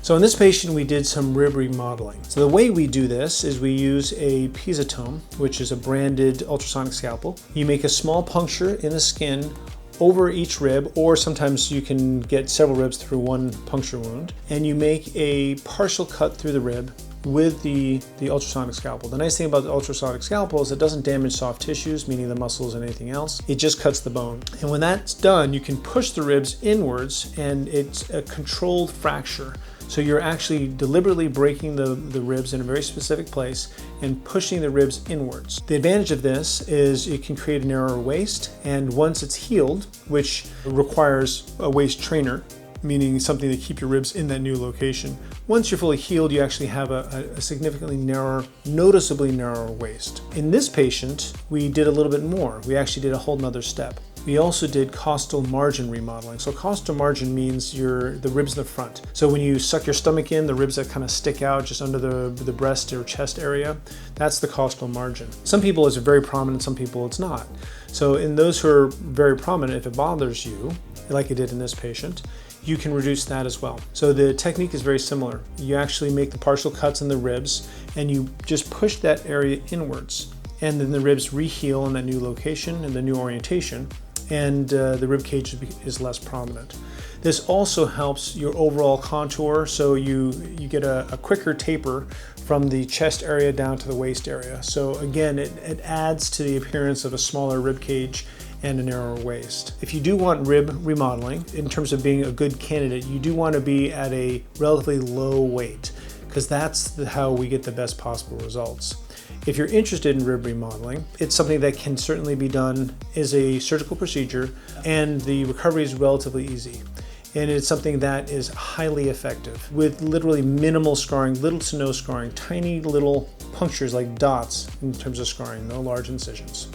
So in this patient, we did some rib remodeling. So the way we do this is we use a piezotome, which is a branded ultrasonic scalpel. You make a small puncture in the skin over each rib, or sometimes you can get several ribs through one puncture wound, and you make a partial cut through the rib with the ultrasonic scalpel. The nice thing about the ultrasonic scalpel is it doesn't damage soft tissues, meaning the muscles and anything else. It just cuts the bone. And when that's done, you can push the ribs inwards, and it's a controlled fracture. So you're actually deliberately breaking the ribs in a very specific place and pushing the ribs inwards. The advantage of this is it can create a narrower waist, and once it's healed, which requires a waist trainer, meaning something to keep your ribs in that new location. Once you're fully healed, you actually have a significantly narrower, noticeably narrower waist. In this patient, we did a little bit more. We actually did a whole nother step. We also did costal margin remodeling. So costal margin means the ribs in the front. So when you suck your stomach in, the ribs that kind of stick out just under the breast or chest area, that's the costal margin. Some people it's very prominent, some people it's not. So in those who are very prominent, if it bothers you, like it did in this patient, you can reduce that as well. So the technique is very similar. You actually make the partial cuts in the ribs and you just push that area inwards. And then the ribs reheal in that new location and the new orientation, and the rib cage is less prominent. This also helps your overall contour, so you get a quicker taper from the chest area down to the waist area. So again, it adds to the appearance of a smaller rib cage and a narrower waist. If you do want rib remodeling, in terms of being a good candidate, you do want to be at a relatively low weight, because that's how we get the best possible results. If you're interested in rib remodeling, it's something that can certainly be done as a surgical procedure, and the recovery is relatively easy. And it's something that is highly effective with literally minimal scarring, little to no scarring, tiny little punctures like dots in terms of scarring, no large incisions.